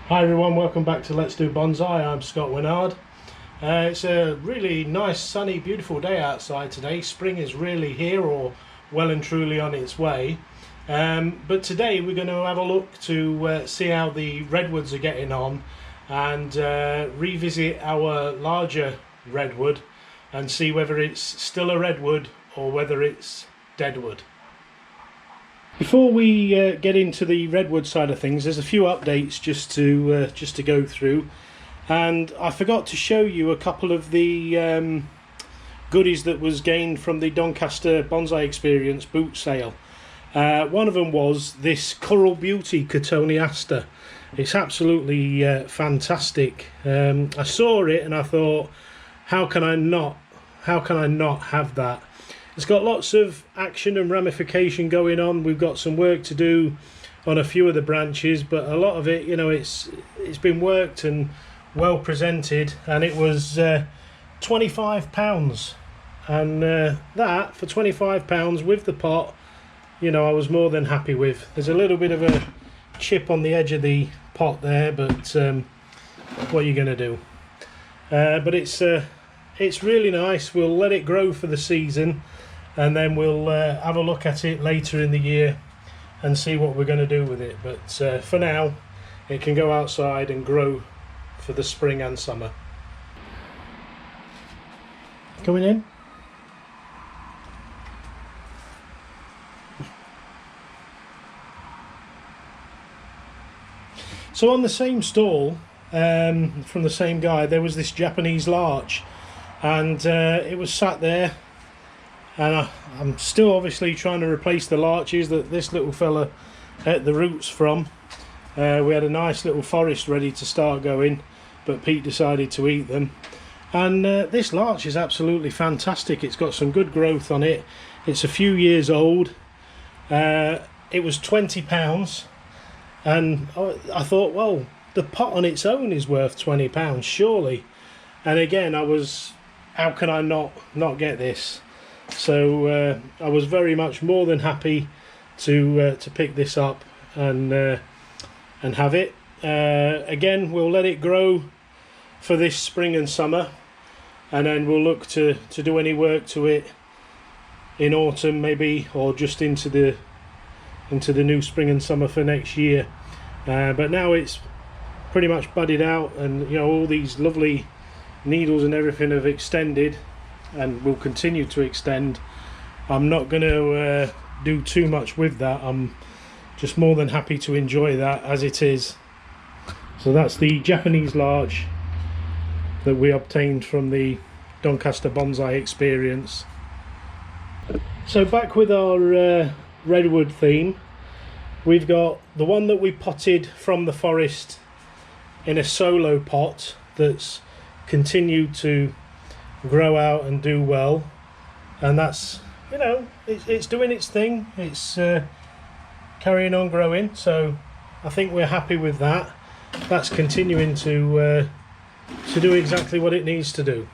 Hi everyone, welcome back to Let's Do Bonsai. I'm Scott Winard. It's a really nice, sunny, beautiful day outside today. Spring is really here, or well and truly on its way. But today we're going to have a look to see how the redwoods are getting on and revisit our larger redwood and see whether it's still a redwood or whether it's deadwood. Before we get into the redwood side of things, there's a few updates just to go through, and I forgot to show you a couple of the goodies that was gained from the Doncaster Bonsai Experience boot sale. One of them was this Coral Beauty Cotoneaster. It's absolutely fantastic. I saw it and I thought, how can I not have that? It's got lots of action and ramification going on. We've got some work to do on a few of the branches, but a lot of it, you know, it's been worked and well presented, and it was £25, and that for £25 with the pot, you know, I was more than happy with. There's a little bit of a chip on the edge of the pot there, but what are you going to do? But it's really nice. We'll let it grow for the season, and then we'll have a look at it later in the year and see what we're going to do with it. But for now, it can go outside and grow for the spring and summer. Going in. So on the same stall, from the same guy, there was this Japanese larch, and it was sat there, and I'm still obviously trying to replace the larches that this little fella ate the roots from. We had a nice little forest ready to start going, but Pete decided to eat them, and this larch is absolutely fantastic. It's got some good growth on it. It's a few years old. It was £20, and I thought, well, the pot on its own is worth £20 surely. And again, I was, how can I not get this? So I was very much more than happy to pick this up and have it. Again, we'll let it grow for this spring and summer, and then we'll look to do any work to it in autumn maybe, or just into the new spring and summer for next year. But now it's pretty much budded out, and you know, all these lovely needles and everything have extended and will continue to extend. I'm not going to do too much with that. I'm just more than happy to enjoy that as it is. So that's the Japanese larch that we obtained from the Doncaster Bonsai Experience. So back with our redwood theme, we've got the one that we potted from the forest in a solo pot that's continued to grow out and do well, and that's, you know, it's doing its thing. It's carrying on growing, so I think we're happy with that. That's continuing to do exactly what it needs to do.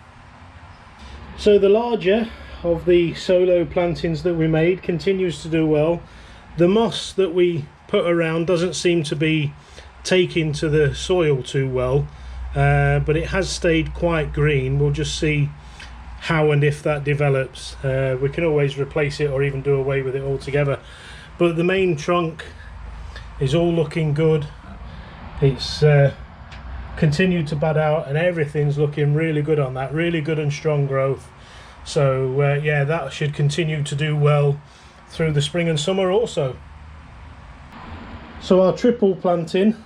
So the larger of the solo plantings that we made continues to do well. The moss that we put around doesn't seem to be taking to the soil too well, but it has stayed quite green. We'll just see how and if that develops. We can always replace it or even do away with it altogether, but the main trunk is all looking good. It's continued to bud out, and everything's looking really good on that, really good and strong growth. So yeah, that should continue to do well through the spring and summer also. So our triple planting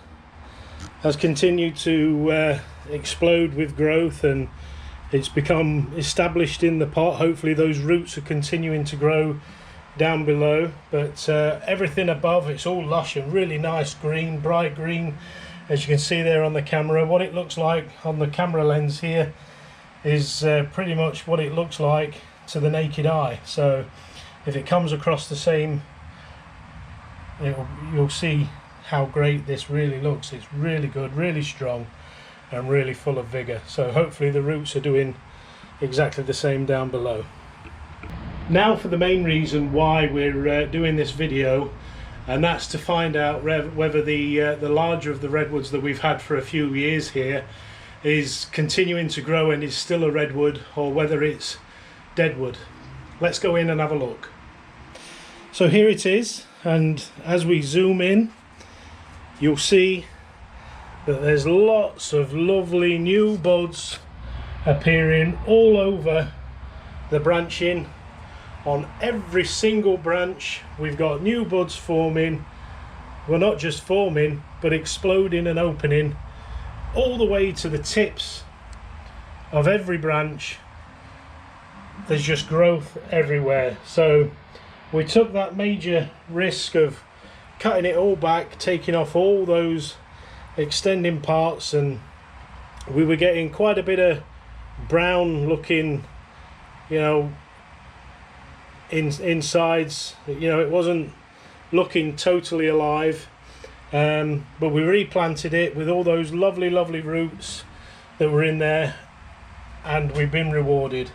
has continued to explode with growth, and it's become established in the pot. Hopefully those roots are continuing to grow down below, but everything above, it's all lush and really nice green, bright green, as you can see there on the camera. What it looks like on the camera lens here is pretty much what it looks like to the naked eye. So if it comes across the same, you'll see how great this really looks. It's really good, really strong, and really full of vigor. So hopefully the roots are doing exactly the same down below. Now for the main reason why we're doing this video, and that's to find out whether the larger of the redwoods that we've had for a few years here is continuing to grow and is still a redwood, or whether it's deadwood. Let's go in and have a look. So here it is, and as we zoom in, you'll see that there's lots of lovely new buds appearing all over the branching. On every single branch we've got new buds forming. Well, not just forming, but exploding and opening all the way to the tips of every branch. There's just growth everywhere. So we took that major risk of cutting it all back, taking off all those extending parts, and we were getting quite a bit of brown looking, you know, insides. You know, it wasn't looking totally alive, but we replanted it with all those lovely roots that were in there, and we've been rewarded.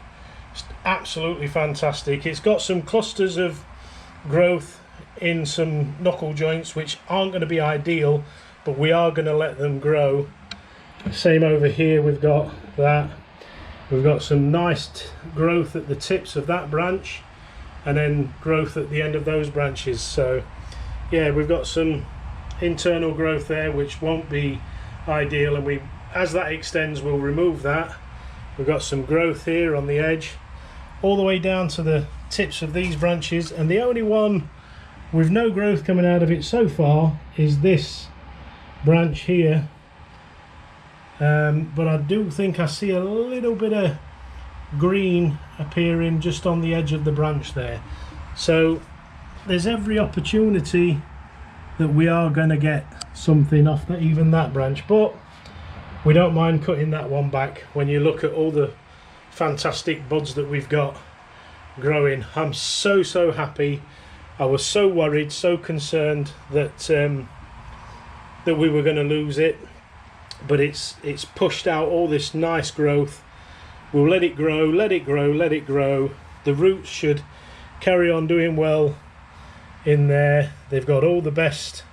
It's absolutely fantastic. It's got some clusters of growth in some knuckle joints which aren't going to be ideal, but we are going to let them grow. Same over here, we've got that. We've got some nice growth at the tips of that branch, and then growth at the end of those branches. So yeah, we've got some internal growth there which won't be ideal, and we, as that extends, we'll remove that. We've got some growth here on the edge all the way down to the tips of these branches, and the only one with no growth coming out of it so far is this branch here. But I do think I see a little bit of green appearing just on the edge of the branch there. So there's every opportunity that we are going to get something off that, even that branch, but we don't mind cutting that one back when you look at all the fantastic buds that we've got growing. I'm so happy. I was so worried, so concerned that that we were going to lose it, but it's pushed out all this nice growth. We'll let it grow, let it grow, let it grow. The roots should carry on doing well in there. They've got all the best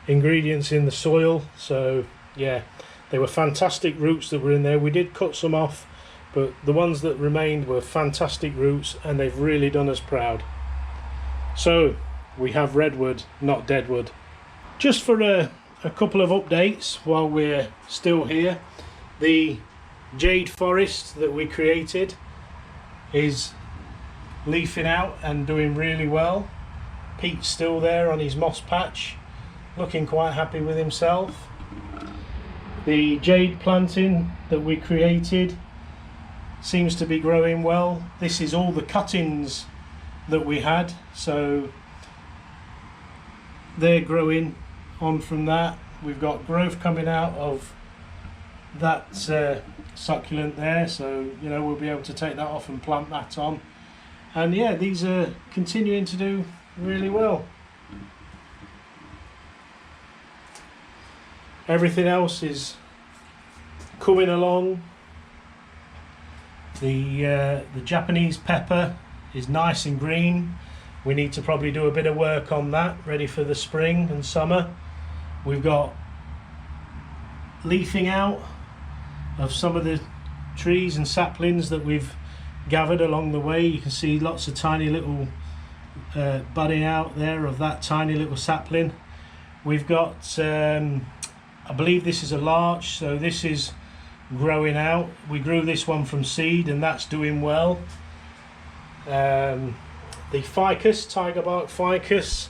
ingredients in the soil, so yeah, they were fantastic roots that were in there. We did cut some off, but the ones that remained were fantastic roots, and they've really done us proud. So we have redwood, not deadwood. Just for a couple of updates while we're still here, the jade forest that we created is leafing out and doing really well. Pete's still there on his moss patch, looking quite happy with himself. The jade planting that we created seems to be growing well. This is all the cuttings that we had, so they're growing on from that. We've got growth coming out of that succulent there, so you know, we'll be able to take that off and plant that on. And yeah, these are continuing to do really well. Everything else is coming along. The Japanese pepper is nice and green. We need to probably do a bit of work on that, ready for the spring and summer. We've got leafing out of some of the trees and saplings that we've gathered along the way. You can see lots of tiny little budding out there of that tiny little sapling. We've got I believe this is a larch, so this is growing out. We grew this one from seed and that's doing well. The ficus, tiger bark ficus,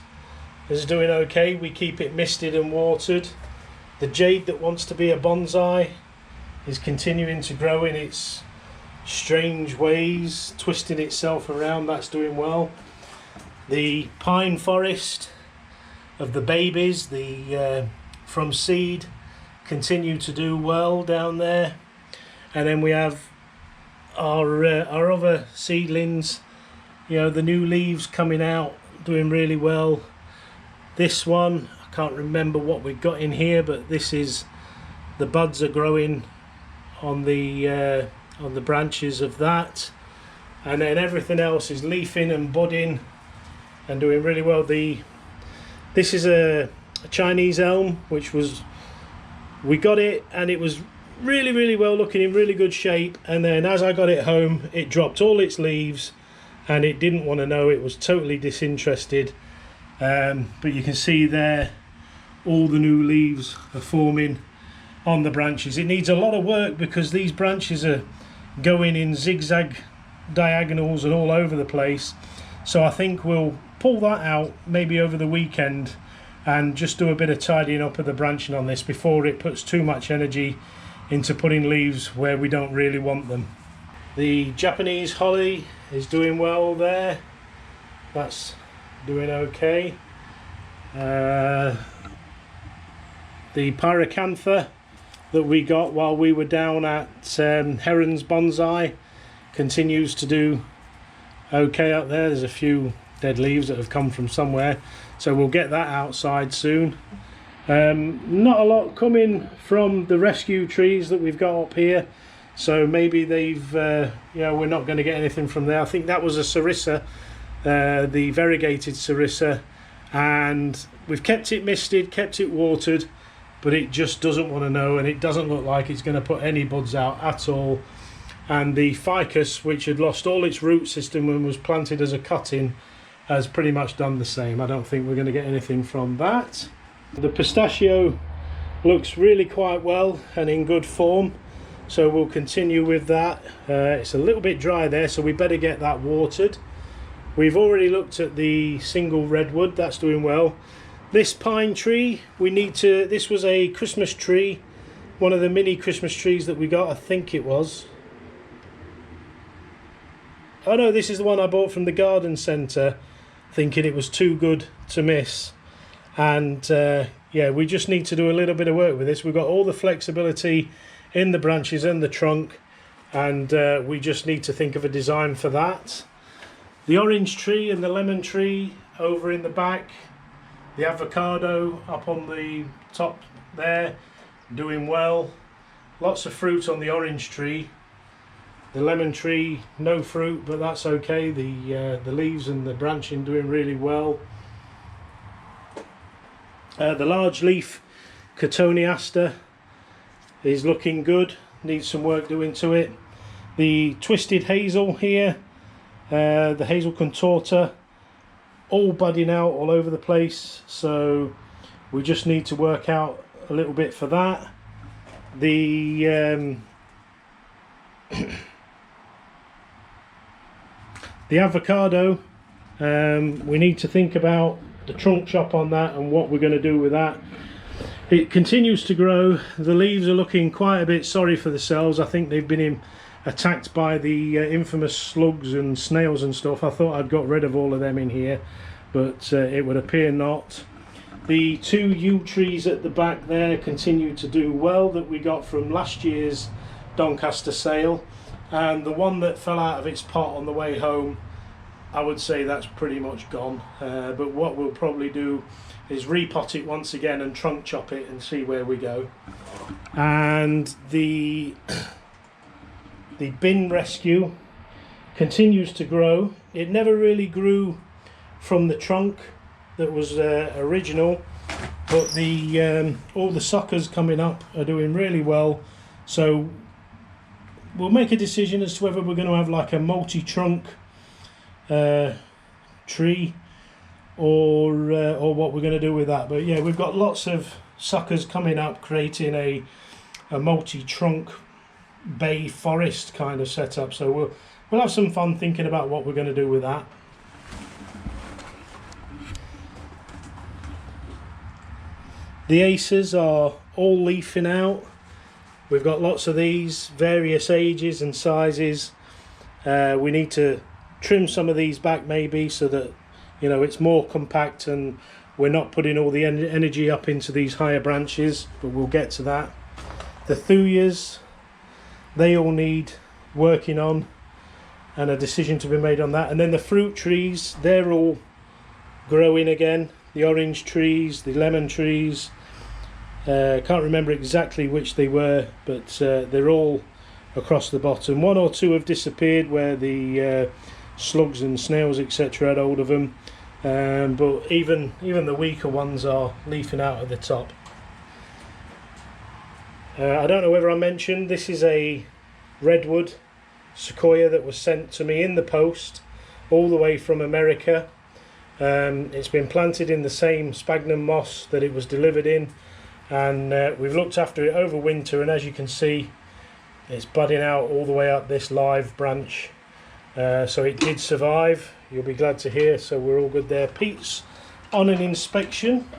is doing okay. We keep it misted and watered. The jade that wants to be a bonsai is continuing to grow in its strange ways, twisting itself around. That's doing well. The pine forest of the babies, the from seed, continue to do well down there. And then we have our other seedlings, you know, the new leaves coming out, doing really well. This one, I can't remember what we've got in here, but this is, the buds are growing on the branches of that, and then everything else is leafing and budding and doing really well. The This is a Chinese elm, which we got it and it was really well looking, in really good shape, and then as I got it home it dropped all its leaves and it didn't want to know. It was totally disinterested. But you can see there all the new leaves are forming on the branches. It needs a lot of work because these branches are going in zigzag diagonals and all over the place, so I think we'll pull that out maybe over the weekend and just do a bit of tidying up of the branching on this before it puts too much energy into putting leaves where we don't really want them. The Japanese holly is doing well there. That's doing okay. The pyracantha that we got while we were down at Heron's Bonsai continues to do okay up there. There's a few dead leaves that have come from somewhere, so we'll get that outside soon. Not a lot coming from the rescue trees that we've got up here, so maybe they've we're not going to get anything from there. I think that was a sarissa, the variegated sarissa, and we've kept it misted, kept it watered, but it just doesn't want to know, and it doesn't look like it's going to put any buds out at all. And the ficus, which had lost all its root system and was planted as a cutting, has pretty much done the same. I don't think we're going to get anything from that. The pistachio looks really quite well and in good form, so we'll continue with that. It's a little bit dry there, so we better get that watered. We've already looked at the single redwood, that's doing well. This pine tree, this was a Christmas tree, one of the mini Christmas trees that we got, I think it was. Oh no, this is the one I bought from the garden centre, thinking it was too good to miss. And yeah, we just need to do a little bit of work with this. We've got all the flexibility in the branches and the trunk, and we just need to think of a design for that. The orange tree and the lemon tree over in the back, the avocado up on the top there, doing well. Lots of fruit on the orange tree. The lemon tree, no fruit, but that's okay. The leaves and the branching doing really well. The large leaf cotoneaster is looking good, needs some work doing to it. The twisted hazel here, the hazel contorta, all budding out all over the place, so we just need to work out a little bit for that. The the avocado, we need to think about the trunk chop on that and what we're going to do with that. It continues to grow. The leaves are looking quite a bit sorry for themselves. I think they've been attacked by the infamous slugs and snails and stuff. I thought I'd got rid of all of them in here, but it would appear not. The two yew trees at the back there continue to do well, that we got from last year's Doncaster sale, and the one that fell out of its pot on the way home, I would say that's pretty much gone. But what we'll probably do is repot it once again and trunk chop it and see where we go. And the bin rescue continues to grow. It never really grew from the trunk that was original, but the all the suckers coming up are doing really well, so we'll make a decision as to whether we're going to have like a multi-trunk tree or what we're going to do with that. But yeah, we've got lots of suckers coming up, creating a multi-trunk bay forest kind of setup, so we'll have some fun thinking about what we're going to do with that. The aces are all leafing out. We've got lots of these, various ages and sizes. We need to trim some of these back maybe, so that it's more compact and we're not putting all the energy up into these higher branches, but we'll get to that. The thuyas, they all need working on and a decision to be made on that. And then the fruit trees, they're all growing again. The orange trees, the lemon trees, can't remember exactly which they were, but they're all across the bottom. One or two have disappeared where the slugs and snails etc. had hold of them, but even the weaker ones are leafing out at the top. I don't know whether I mentioned, this is a Redwood Sequoia that was sent to me in the post all the way from America. It's been planted in the same sphagnum moss that it was delivered in, and we've looked after it over winter, and as you can see, it's budding out all the way up this live branch. So it did survive, you'll be glad to hear, so we're all good there. Pete's on an inspection,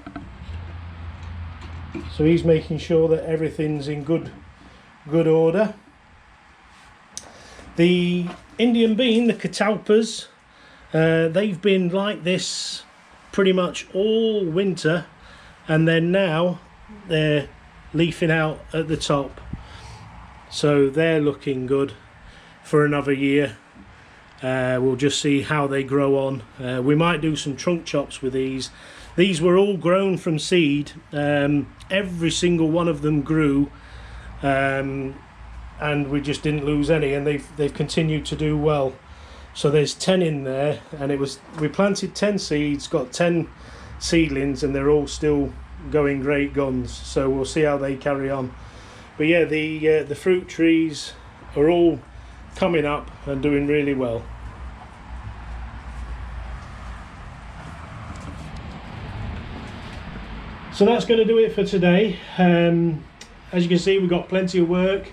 so he's making sure that everything's in good order. The Indian bean, the catalpas, they've been like this pretty much all winter, and then now they're leafing out at the top, so they're looking good for another year. We'll just see how they grow on. We might do some trunk chops with these. These were all grown from seed. Every single one of them grew, and we just didn't lose any, and they've continued to do well. So there's 10 in there, and we planted 10 seeds, got 10 seedlings, and they're all still going great guns. So we'll see how they carry on. But yeah, the fruit trees are all coming up and doing really well. So that's going to do it for today. As you can see, we've got plenty of work.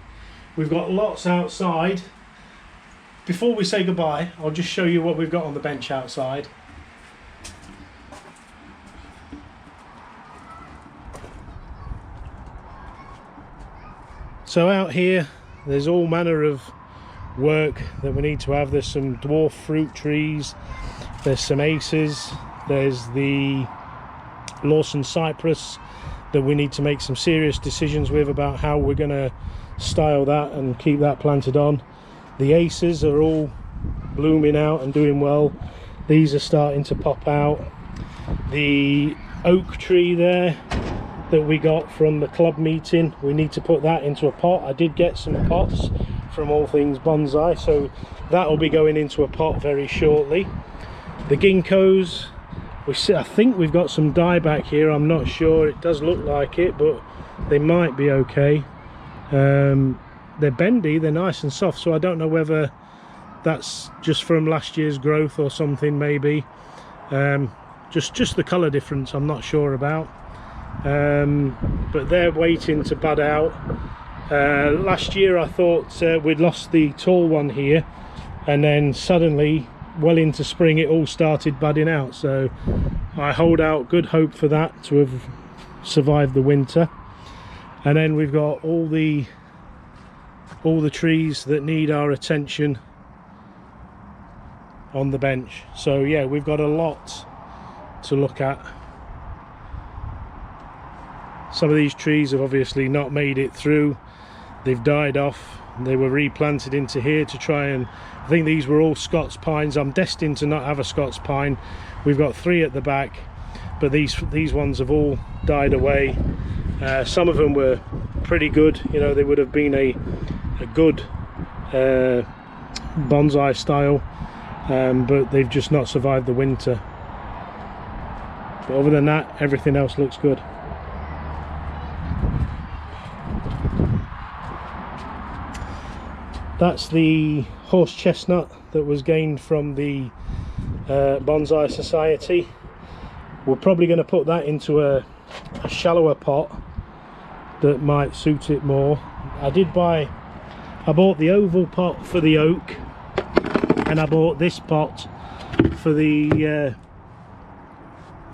We've got lots outside. Before we say goodbye, I'll just show you what we've got on the bench outside. So out here, there's all manner of work that we need to have. There's some dwarf fruit trees, there's some aces, there's the Lawson cypress that we need to make some serious decisions with about how we're going to style that and keep that planted on. The aces are all blooming out and doing well. These are starting to pop out. The oak tree there that we got from the club meeting, we need to put that into a pot. I did get some pots from All Things Bonsai, so that will be going into a pot very shortly. The ginkgos, I think we've got some dieback here. I'm not sure, it does look like it, but they might be okay. They're bendy, they're nice and soft, so I don't know whether that's just from last year's growth or something, maybe. Just the colour difference I'm not sure about. But they're waiting to bud out. Last year I thought we'd lost the tall one here, and then suddenly, well into spring, it all started budding out, so I hold out good hope for that to have survived the winter. And then we've got all the trees that need our attention on the bench. So yeah, we've got a lot to look at. Some of these trees have obviously not made it through, they've died off. They were replanted into here to try and, I think these were all Scots pines. I'm destined to not have a Scots pine. We've got 3 at the back, but these ones have all died away. Some of them were pretty good, you know, they would have been a good bonsai style, but they've just not survived the winter. But other than that, everything else looks good. That's the horse chestnut that was gained from the Bonsai Society. We're probably going to put that into a shallower pot that might suit it more. I bought the oval pot for the oak, and I bought this pot for the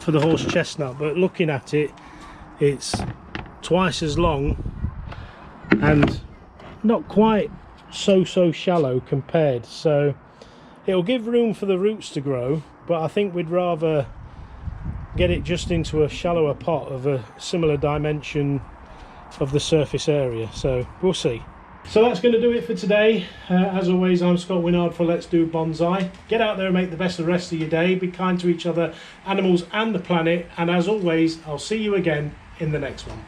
horse chestnut, but looking at it, it's twice as long and not quite so shallow compared, so it'll give room for the roots to grow, but I think we'd rather get it just into a shallower pot of a similar dimension of the surface area, so we'll see. So that's going to do it for today. As always, I'm Scott Winard for Let's Do Bonsai. Get out there and make the best of the rest of your day. Be kind to each other, animals and the planet, and as always, I'll see you again in the next one.